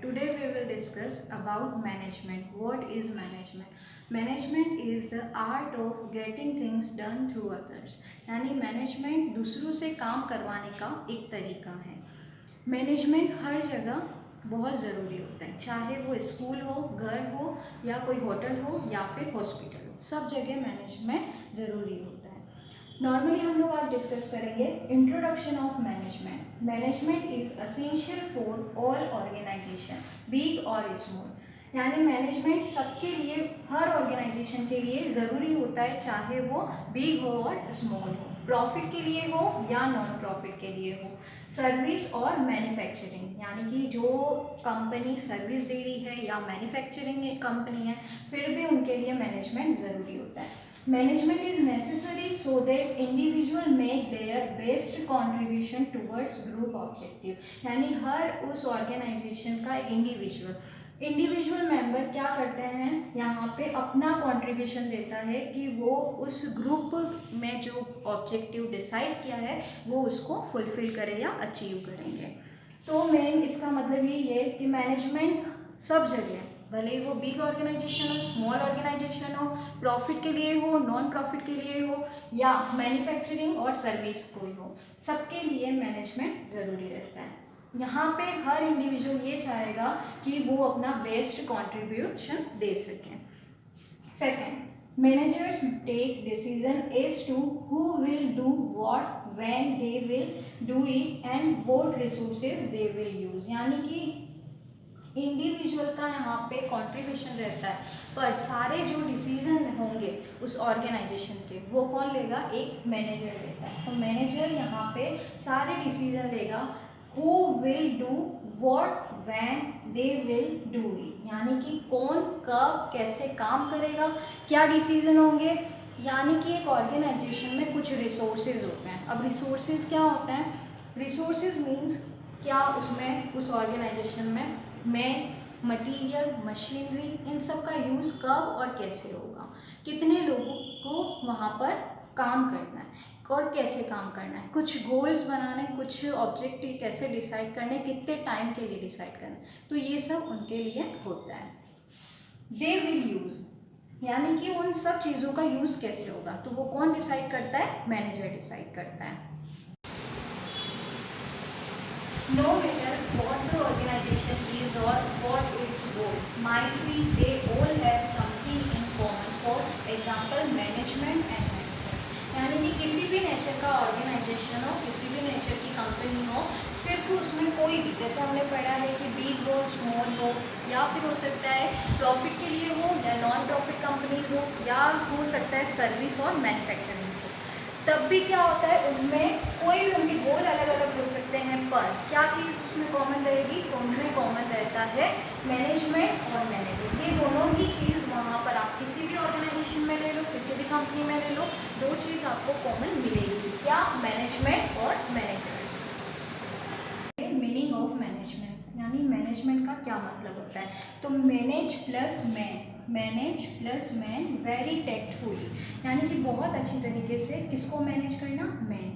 Today we will discuss about management. What is management? Management is the art of getting things done through others. यानी management दूसरों से काम करवाने का एक तरीका है। मैनेजमेंट हर जगह बहुत ज़रूरी होता है, चाहे वो स्कूल हो, घर हो या कोई होटल हो या फिर हॉस्पिटल हो, सब जगह मैनेजमेंट ज़रूरी होता है। नॉर्मली हम लोग आज डिस्कस करेंगे introduction of management. Management is essential for all organisation, big और स्मॉल। यानी मैनेजमेंट सबके लिए, हर ऑर्गेनाइजेशन के लिए ज़रूरी होता है, चाहे वो बिग हो और स्मॉल हो, प्रॉफिट के लिए हो या नॉन प्रॉफिट के लिए हो, सर्विस और मैन्युफैक्चरिंग, यानी कि जो कंपनी सर्विस दे रही है या मैन्युफैक्चरिंग कंपनी है, फिर भी उनके लिए मैनेजमेंट ज़रूरी होता है। Management is necessary so that individual make their best contribution towards group objective. यानी हर उस ऑर्गेनाइजेशन का इंडिविजुअल मेंबर क्या करते हैं, यहाँ पे अपना कंट्रीब्यूशन देता है कि वो उस ग्रुप में जो ऑब्जेक्टिव डिसाइड किया है वो उसको फुलफिल करे या अचीव करेंगे। तो मेन इसका मतलब ये है कि मैनेजमेंट सब जगह, भले वो बिग ऑर्गेनाइजेशन हो, स्मॉल ऑर्गेनाइजेशन हो, प्रॉफिट के लिए हो, नॉन प्रॉफिट के लिए हो या मैन्युफैक्चरिंग और सर्विस कोई हो, सबके लिए मैनेजमेंट ज़रूरी रहता है। यहाँ पे हर इंडिविजुअल ये चाहेगा कि वो अपना बेस्ट कंट्रीब्यूशन दे सकें। Second, managers take decision as to who will do what, when they will do it and what resources they will use. यानी कि इंडिविजुअल का यहाँ पे कंट्रीब्यूशन रहता है, पर सारे जो डिसीजन होंगे उस ऑर्गेनाइजेशन के, वो कौन लेगा? एक मैनेजर लेता है। तो मैनेजर यहाँ पे सारे डिसीजन लेगा। Who will do what, when they will do it, यानी कि कौन कब कैसे काम करेगा, क्या डिसीजन होंगे। यानी कि एक ऑर्गेनाइजेशन में कुछ रिसोर्सेज होते हैं। अब रिसोर्सेज क्या होते हैं? रिसोर्सेज मीन्स क्या, उसमें उस ऑर्गेनाइजेशन में मटीरियल, मशीनरी, इन सब का यूज़ कब और कैसे होगा, कितने लोगों को वहाँ पर काम करना है और कैसे काम करना है, कुछ गोल्स बनाने, कुछ ऑब्जेक्टिव कैसे डिसाइड करने, कितने टाइम के लिए डिसाइड करना, तो ये सब उनके लिए होता है। दे विल यूज़, यानी कि उन सब चीज़ों का यूज़ कैसे होगा, तो वो कौन डिसाइड करता है? मैनेजर डिसाइड करता है। No matter what the organization is or what its goal might be, they all have something in common. For example, management and management. यानी कि किसी भी नेचर का ऑर्गेनाइजेशन हो, किसी भी नेचर की कंपनी हो, सिर्फ उसमें कोई भी, जैसे हमने पढ़ा है कि बिग हो, स्मॉल हो, या फिर हो सकता है प्रॉफिट के लिए हो या नॉन प्रॉफिट कंपनीज हो, या हो सकता है सर्विस और मैन्युफैक्चरिंग हो, तब भी क्या होता है, उनमें कोई भी उनके गोल अलग अलग हो सकते हैं, पर क्या चीज़ उसमें कॉमन रहेगी? तो उनमें कॉमन रहता है मैनेजमेंट और मैनेजर। ये दोनों ही चीज़ वहाँ पर आप किसी भी ऑर्गेनाइजेशन में ले लो, किसी भी कंपनी में ले लो, दो चीज़ आपको कॉमन मिलेगी। क्या? मैनेजमेंट और मैनेजर्स। मीनिंग ऑफ मैनेजमेंट, यानी मैनेजमेंट का क्या मतलब होता है? तो manage plus man very tactfully, यानी कि बहुत अच्छी तरीके से किसको मैनेज करना? मैन।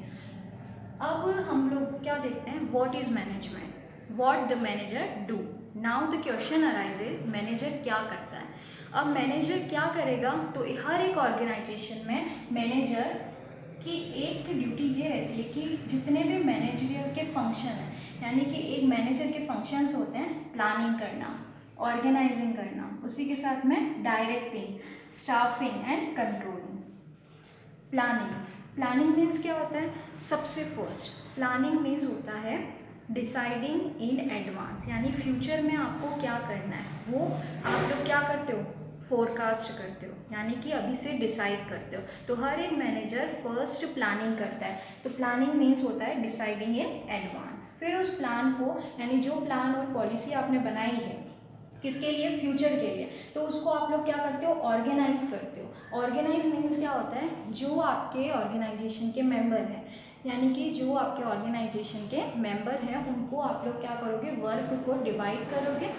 अब हम लोग क्या देखते हैं, what is management, what the manager do. Now the question arises, manager क्या करता है? अब मैनेजर क्या करेगा? तो हर एक ऑर्गेनाइजेशन में मैनेजर की एक ड्यूटी ये रहती है कि जितने भी मैनेजरियल के फंक्शन हैं, यानी कि एक मैनेजर के फंक्शंस होते हैं, प्लानिंग करना, ऑर्गेनाइजिंग करना, उसी के साथ में directing, staffing and controlling. Planning means क्या होता है? सबसे फर्स्ट प्लानिंग मीन्स होता है डिसाइडिंग इन एडवांस, यानी फ्यूचर में आपको क्या करना है वो आप लोग क्या करते हो? फोरकास्ट करते हो, यानी कि अभी से डिसाइड करते हो। तो हर एक मैनेजर फर्स्ट प्लानिंग करता है। तो प्लानिंग मीन्स होता है डिसाइडिंग इन एडवांस। फिर उस प्लान को, यानी जो प्लान और पॉलिसी आपने बनाई है किसके लिए? फ्यूचर के लिए, तो उसको आप लोग क्या करते हो? ऑर्गेनाइज करते हो। ऑर्गेनाइज मीन्स क्या होता है? जो आपके ऑर्गेनाइजेशन के मेंबर हैं, यानी कि जो आपके ऑर्गेनाइजेशन के मेंबर हैं, उनको आप लोग क्या करोगे? वर्क को डिवाइड करोगे,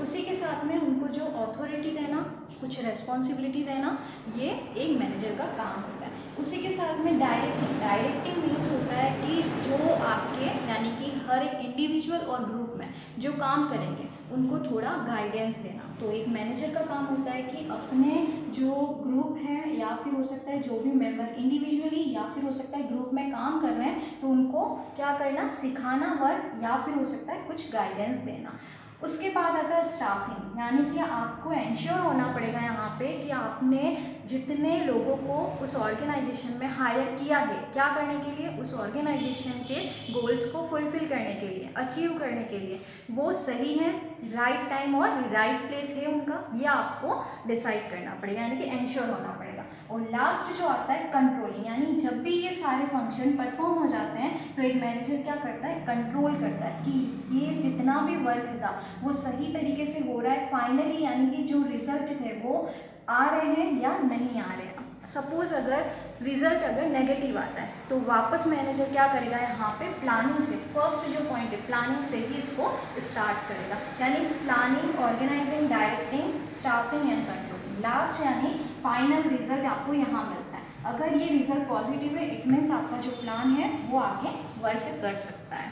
उसी के साथ में उनको जो अथॉरिटी देना, कुछ रेस्पॉन्सिबिलिटी देना, ये एक मैनेजर का काम होता है। उसी के साथ में डायरेक्टिंग मीन्स होता है कि जो आपके, यानी कि हर एक इंडिविजुअल और ग्रुप में जो काम करेंगे उनको थोड़ा गाइडेंस देना। तो एक मैनेजर का काम होता है कि अपने जो ग्रुप है या फिर हो सकता है जो भी मेंबर इंडिविजुअली या फिर हो सकता है ग्रुप में काम कर रहे हैं, तो उनको क्या करना, सिखाना वर्क या फिर हो सकता है कुछ गाइडेंस देना। उसके बाद आता है स्टाफिंग, यानी कि आपको एंश्योर होना पड़ेगा यहाँ पे कि आपने जितने लोगों को उस ऑर्गेनाइजेशन में हायर किया है, क्या करने के लिए, उस ऑर्गेनाइजेशन के गोल्स को फुलफिल करने के लिए, अचीव करने के लिए, वो सही है, राइट टाइम और राइट प्लेस है उनका, ये आपको डिसाइड करना पड़ेगा, यानी कि एंश्योर होना पड़ेगा। और लास्ट जो आता है कंट्रोलिंग, यानी जब भी ये सारे फंक्शन परफॉर्म हो जाते हैं तो एक मैनेजर क्या करता है, कंट्रोल करता है कि ये जितना भी वर्क था वो सही तरीके से हो रहा है फाइनली, यानी कि जो रिजल्ट थे वो आ रहे हैं या नहीं आ रहे हैं। सपोज अगर रिजल्ट अगर नेगेटिव आता है तो वापस मैनेजर क्या करेगा, यहाँ पे प्लानिंग से, फर्स्ट जो पॉइंट है प्लानिंग से ही इसको स्टार्ट करेगा, यानी planning, organising, directing, staffing and controlling. Last यानी फाइनल रिजल्ट आपको यहाँ मिलता है। अगर ये रिजल्ट पॉजिटिव है इट मीन्स आपका जो प्लान है वो आगे वर्क कर सकता है।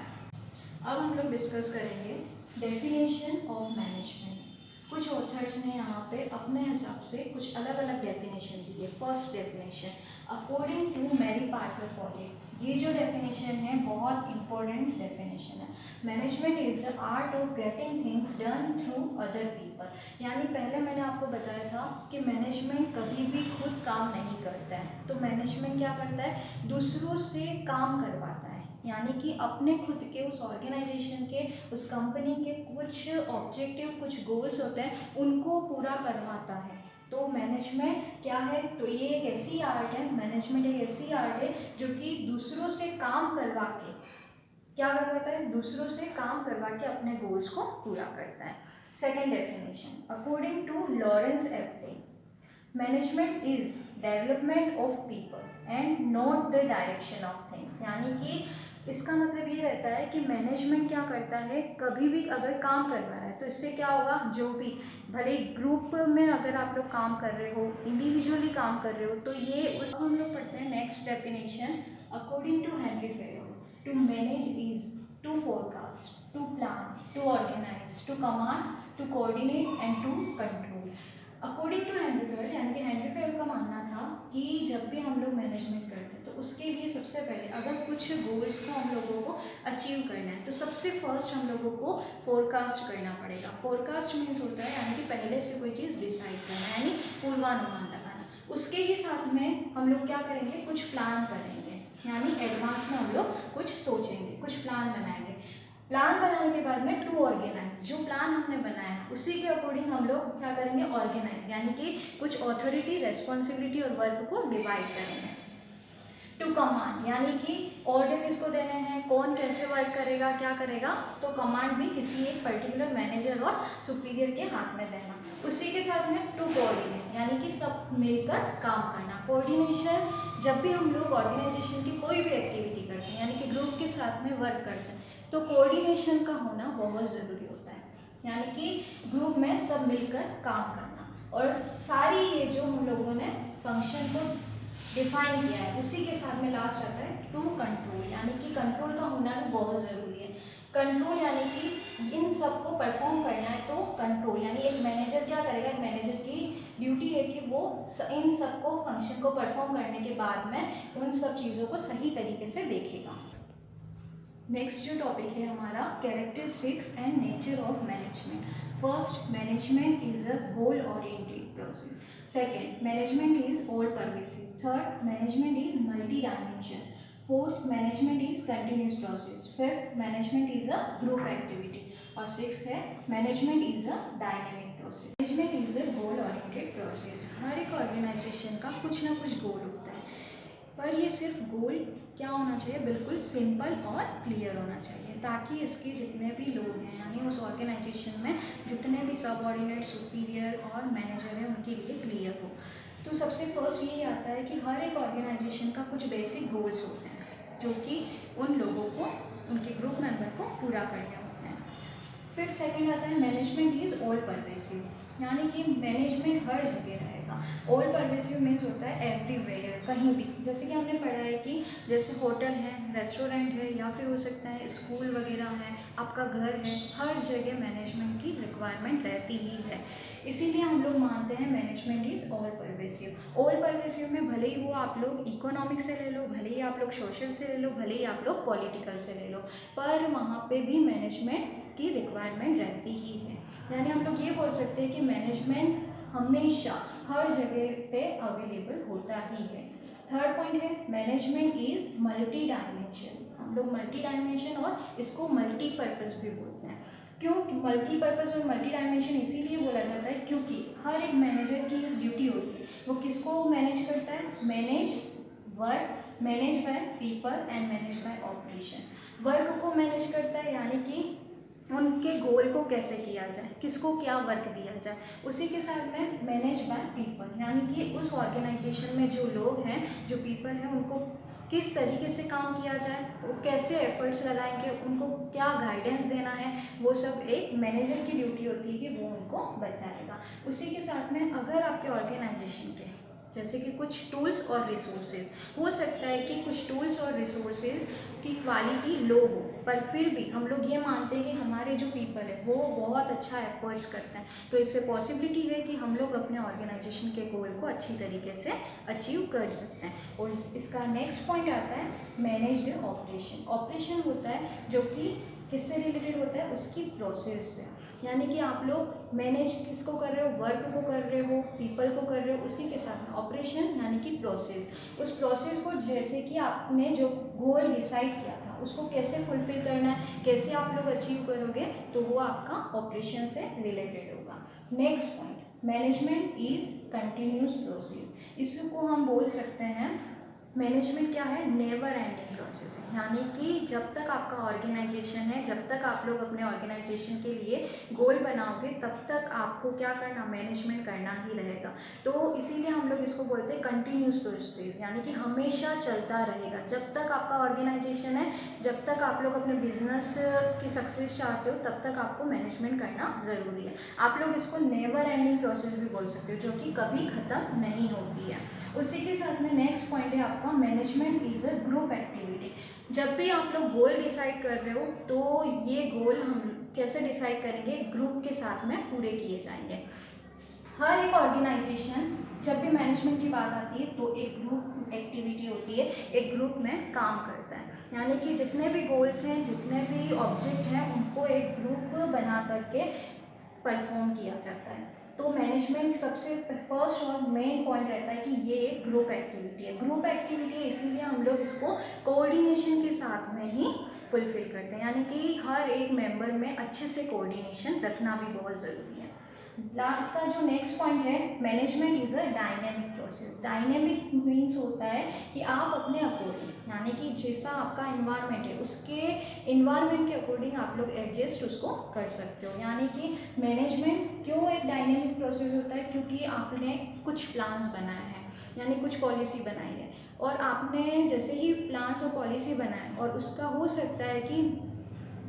अब हम लोग डिस्कस करेंगे डेफिनेशन ऑफ मैनेजमेंट। कुछ ऑथर्स ने यहाँ पे अपने हिसाब से कुछ अलग अलग डेफिनेशन दी है। First definition, according to Mary Parker Follett, ये जो डेफिनेशन है बहुत इंपॉर्टेंट डेफिनेशन है। Management is the art of getting things done through other people, यानी पहले मैंने आपको बताया था कि मैनेजमेंट कभी भी खुद काम नहीं करता है, तो मैनेजमेंट क्या करता है, दूसरों से काम करवाता है, यानी कि अपने खुद के उस ऑर्गेनाइजेशन के, उस कंपनी के कुछ ऑब्जेक्टिव, कुछ गोल्स होते हैं उनको पूरा करवाता है। तो मैनेजमेंट क्या है, तो ये एक ऐसी आर्ट है, मैनेजमेंट एक ऐसी आर्ट है जो कि दूसरों से काम करवा के क्या करवाता है, दूसरों से काम करवा के अपने गोल्स को पूरा करता है। Second definition, according to Lawrence Appley, management is development of people and not the direction of things, यानी कि इसका मतलब ये रहता है कि मैनेजमेंट क्या करता है, कभी भी अगर काम करवा रहा है तो इससे क्या होगा, जो भी भले ग्रुप में अगर आप लोग काम कर रहे हो, इंडिविजुअली काम कर रहे हो, तो ये उस हम लोग पढ़ते हैं next definition, according to Henri Fayol, to manage is to forecast, to plan, to organise, to command, to coordinate and to control. According to Henri Fayol, यानी कि हेनरी फेयर का मानना था कि जब भी हम लोग मैनेजमेंट करते हैं तो उसके लिए सबसे पहले अगर कुछ गोल्स को हम लोगों को अचीव करना है तो सबसे फर्स्ट हम लोगों को फोरकास्ट करना पड़ेगा। फोरकास्ट मीन्स होता है यानी कि पहले से कोई चीज़ डिसाइड करना, यानी पूर्वानुमान लगाना। उसके ही साथ में हम लोग क्या करेंगे, कुछ प्लान करेंगे, यानी एडवांस में हम लोग कुछ सोचेंगे, कुछ प्लान बनाएंगे। प्लान बनाने के बाद में टू ऑर्गेनाइज, जो प्लान हमने बनाया उसी के अकॉर्डिंग हम लोग क्या करेंगे, ऑर्गेनाइज, यानी कि कुछ ऑथोरिटी, रेस्पॉन्सिबिलिटी और वर्क को डिवाइड करेंगे। टू कमांड, यानी कि ऑर्डर किसको देने हैं, कौन कैसे वर्क करेगा, क्या करेगा, तो कमांड भी किसी एक पर्टिकुलर मैनेजर और सुपीरियर के हाथ में देना। उसी के साथ में टू कोऑर्डिनेट, यानी कि सब मिलकर काम करना। कोऑर्डिनेशन, जब भी हम लोग ऑर्गेनाइजेशन की कोई भी एक्टिविटी करते हैं, यानी कि ग्रुप के साथ में वर्क करते हैं, तो कोऑर्डिनेशन का होना बहुत ज़रूरी होता है, यानी कि ग्रुप में सब मिलकर काम करना। और सारी ये जो हम लोगों ने फंक्शन को डिफाइन किया है उसी के साथ में लास्ट आता है टू कंट्रोल, यानी कि कंट्रोल का होना भी बहुत ज़रूरी है। कंट्रोल यानी कि इन सब को परफॉर्म करना है, तो कंट्रोल यानी एक मैनेजर क्या करेगा, एक मैनेजर की ड्यूटी है कि वो इन सब को फंक्शन को परफॉर्म करने के बाद में उन सब चीज़ों को सही तरीके से देखेगा। नेक्स्ट जो टॉपिक है हमारा, characteristics and nature of management. First, management is a goal oriented process. Second, management is all pervasive. Third, management is multi dimension. Fourth, management is continuous process. Fifth, management is a group activity. और sixth है management is a dynamic process. Management is a goal oriented process. हर एक organisation का कुछ ना कुछ गोल होता है, पर ये सिर्फ गोल क्या होना चाहिए, बिल्कुल सिंपल और क्लियर होना चाहिए, ताकि इसके जितने भी लोग हैं, यानी उस ऑर्गेनाइजेशन में जितने भी सबऑर्डिनेट, सुपीरियर और मैनेजर हैं, उनके लिए क्लियर हो। तो सबसे फर्स्ट यही आता है कि हर एक ऑर्गेनाइजेशन का कुछ बेसिक गोल्स होते हैं जो कि उन लोगों को, उनके ग्रुप मेंबर को पूरा करने होते हैं। फिर सेकंड आता है मैनेजमेंट इज़ ऑल परवेसिव, यानी कि मैनेजमेंट हर जगह रहेगा। ऑल परवेसिव मीन्स होता है एवरीवेयर, कहीं भी। जैसे कि हमने पढ़ा है कि जैसे होटल है, रेस्टोरेंट है, या फिर हो सकता है स्कूल वगैरह है, आपका घर है, हर जगह मैनेजमेंट की रिक्वायरमेंट रहती ही है। इसीलिए हम लोग मानते हैं management is all pervasive. All pervasive में भले ही वो आप लोग इकोनॉमिक से ले लो, भले ही आप लोग सोशल से ले लो, भले ही आप लोग पॉलिटिकल से ले लो, पर वहाँ पे भी मैनेजमेंट की रिक्वायरमेंट रहती ही है। यानी हम लोग ये बोल सकते हैं कि मैनेजमेंट हमेशा हर जगह पे अवेलेबल होता ही है। थर्ड पॉइंट है मैनेजमेंट इज़ मल्टी डायमेंशन। हम लोग मल्टी डायमेंशन और इसको मल्टीपर्पज़ भी बोलते हैं। क्यों मल्टीपर्पज़ और मल्टी डायमेंशन इसीलिए बोला जाता है क्योंकि हर एक मैनेजर की ड्यूटी होती है, वो किसको मैनेज करता है, manage work, manage by people and manage by operation. Work को मैनेज करता है यानी कि उनके गोल को कैसे किया जाए, किसको क्या वर्क दिया जाए। उसी के साथ में मैनेज बाय पीपल यानी कि उस ऑर्गेनाइजेशन में जो लोग हैं, जो पीपल हैं, उनको किस तरीके से काम किया जाए, वो कैसे एफर्ट्स लगाएंगे, उनको क्या गाइडेंस देना है, वो सब एक मैनेजर की ड्यूटी होती है कि वो उनको बताएगा। उसी के साथ में अगर आपके ऑर्गेनाइजेशन के जैसे कि कुछ टूल्स और रिसोर्सेज, हो सकता है कि कुछ टूल्स और रिसोर्सेज की क्वालिटी लो हो, पर फिर भी हम लोग ये मानते हैं कि हमारे जो पीपल है वो बहुत अच्छा एफर्ट्स करते हैं, तो इससे पॉसिबिलिटी है कि हम लोग अपने ऑर्गेनाइजेशन के गोल को अच्छी तरीके से अचीव कर सकते हैं। और इसका नेक्स्ट पॉइंट आता है मैनेज्ड ऑपरेशन। ऑपरेशन होता है जो कि किससे रिलेटेड होता है, उसकी प्रोसेस से। यानी कि आप लोग मैनेज किसको कर रहे हो, वर्क को कर रहे हो, पीपल को कर रहे हो, उसी के साथ में ऑपरेशन यानी कि प्रोसेस। उस प्रोसेस को जैसे कि आपने जो गोल डिसाइड किया था उसको कैसे फुलफिल करना है, कैसे आप लोग अचीव करोगे, तो वो आपका ऑपरेशन से रिलेटेड होगा। Next point management is continuous process. इसको हम बोल सकते हैं मैनेजमेंट क्या है, नेवर एंडिंग प्रोसेस है। यानी कि जब तक आपका ऑर्गेनाइजेशन है, जब तक आप लोग अपने ऑर्गेनाइजेशन के लिए गोल बनाओगे, तब तक आपको क्या करना, मैनेजमेंट करना ही रहेगा। तो इसीलिए हम लोग इसको बोलते हैं कंटिन्यूस प्रोसेस, यानी कि हमेशा चलता रहेगा। जब तक आपका ऑर्गेनाइजेशन है, जब तक आप लोग अपने बिजनेस की सक्सेस चाहते हो, तब तक आपको मैनेजमेंट करना ज़रूरी है। आप लोग इसको नेवर एंडिंग प्रोसेस भी बोल सकते हो, जो कि कभी ख़त्म नहीं होती है। उसी के साथ में नेक्स्ट पॉइंट है आपका management is a group activity. जब भी आप लोग गोल डिसाइड कर रहे हो, तो ये गोल हम कैसे डिसाइड करेंगे, ग्रुप के साथ में पूरे किए जाएंगे। हर एक ऑर्गेनाइजेशन जब भी मैनेजमेंट की बात आती है तो एक ग्रुप एक्टिविटी होती है, एक ग्रुप में काम करता है। यानी कि जितने भी गोल्स हैं, जितने भी ऑब्जेक्ट हैं, उनको एक ग्रुप बना करके परफॉर्म किया जाता है। तो मैनेजमेंट सबसे फर्स्ट और मेन पॉइंट रहता है कि ये एक ग्रुप एक्टिविटी है। ग्रुप एक्टिविटी है इसीलिए हम लोग इसको कोऑर्डिनेशन के साथ में ही फुलफिल करते हैं, यानी कि हर एक मेंबर में अच्छे से कोऑर्डिनेशन रखना भी बहुत ज़रूरी है। इसका जो नेक्स्ट पॉइंट है management is a dynamic process. Dynamic means होता है कि आप अपने अकॉर्डिंग, यानी कि जैसा आपका इन्वायरमेंट है उसके इन्वायरमेंट के अकॉर्डिंग आप लोग एडजस्ट उसको कर सकते हो। यानी कि मैनेजमेंट क्यों एक डायनेमिक प्रोसेस होता है, क्योंकि आपने कुछ प्लान्स बनाए हैं, यानी कुछ पॉलिसी बनाई है, और आपने जैसे ही प्लान्स और पॉलिसी बनाए और उसका हो सकता है कि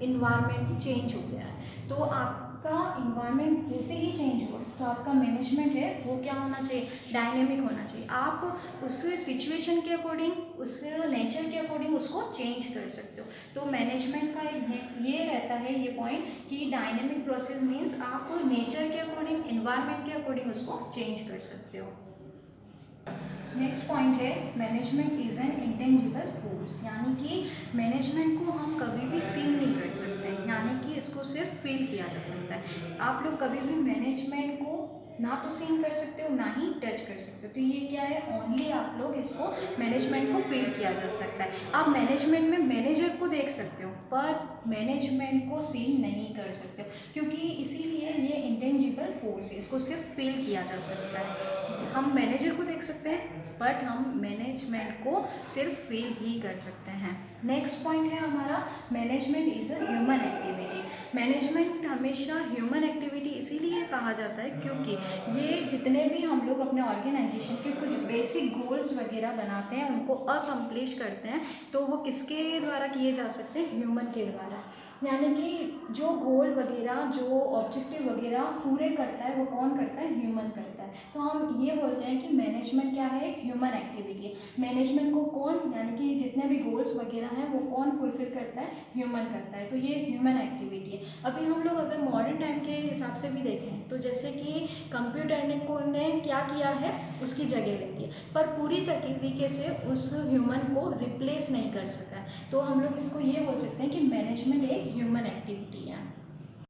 इन्वायरमेंट चेंज हो गया है, तो आपका इन्वायरमेंट जैसे ही चेंज हुआ तो आपका मैनेजमेंट है वो क्या होना चाहिए, डायनेमिक होना चाहिए। आप उस सिचुएशन के अकॉर्डिंग, उस नेचर के अकॉर्डिंग उसको चेंज कर सकते हो। तो मैनेजमेंट का एक नेक्स्ट ये रहता है ये पॉइंट कि डायनेमिक प्रोसेस मीन्स आप नेचर के अकॉर्डिंग, इन्वायरमेंट के अकॉर्डिंग उसको चेंज कर सकते हो। नेक्स्ट पॉइंट है management is an intangible force. यानी कि मैनेजमेंट को हम कभी भी सीन नहीं कर सकते, यानी कि इसको सिर्फ फील किया जा सकता है। आप लोग कभी भी मैनेजमेंट को ना तो सीन कर सकते हो, ना ही टच कर सकते हो। तो ये क्या है, ओनली आप लोग इसको मैनेजमेंट को फील किया जा सकता है। आप मैनेजमेंट में मैनेजर को देख सकते हो, पर मैनेजमेंट को सीन नहीं कर सकते हो, क्योंकि इसीलिए ये इंटेंजिबल फोर्स है, इसको सिर्फ फील किया जा सकता है। हम मैनेजर को देख सकते हैं, बट हम मैनेजमेंट को सिर्फ फील ही कर सकते हैं। नेक्स्ट पॉइंट है हमारा management is a human activity. Management हमेशा ह्यूमन एक्टिविटी इसीलिए कहा जाता है क्योंकि ये जितने भी हम लोग अपने ऑर्गेनाइजेशन के कुछ बेसिक गोल्स वगैरह बनाते हैं, उनको अकम्प्लिश करते हैं, तो वो किसके द्वारा किए जा सकते हैं, ह्यूमन के द्वारा। यानी कि जो गोल वगैरह, जो ऑब्जेक्टिव वगैरह पूरे करता है वो कौन करता है? ह्यूमन करता है। तो हम ये बोलते हैं कि मैनेजमेंट क्या है? एक ह्यूमन एक्टिविटी है। मैनेजमेंट को कौन, यानी कि जितने भी गोल्स वगैरह हैं वो कौन फुलफिल करता है? ह्यूमन करता है। तो ये ह्यूमन एक्टिविटी है। अभी हम लोग अगर मॉडर्न टाइम के हिसाब से भी देखें तो जैसे कि कंप्यूटर ने क्या किया है? उसकी जगह ले ली है, पर पूरी तरीके से उस ह्यूमन को रिप्लेस नहीं कर सका है। तो हम लोग इसको ये बोल सकते हैं कि मैनेजमेंट एक ह्यूमन एक्टिविटी है।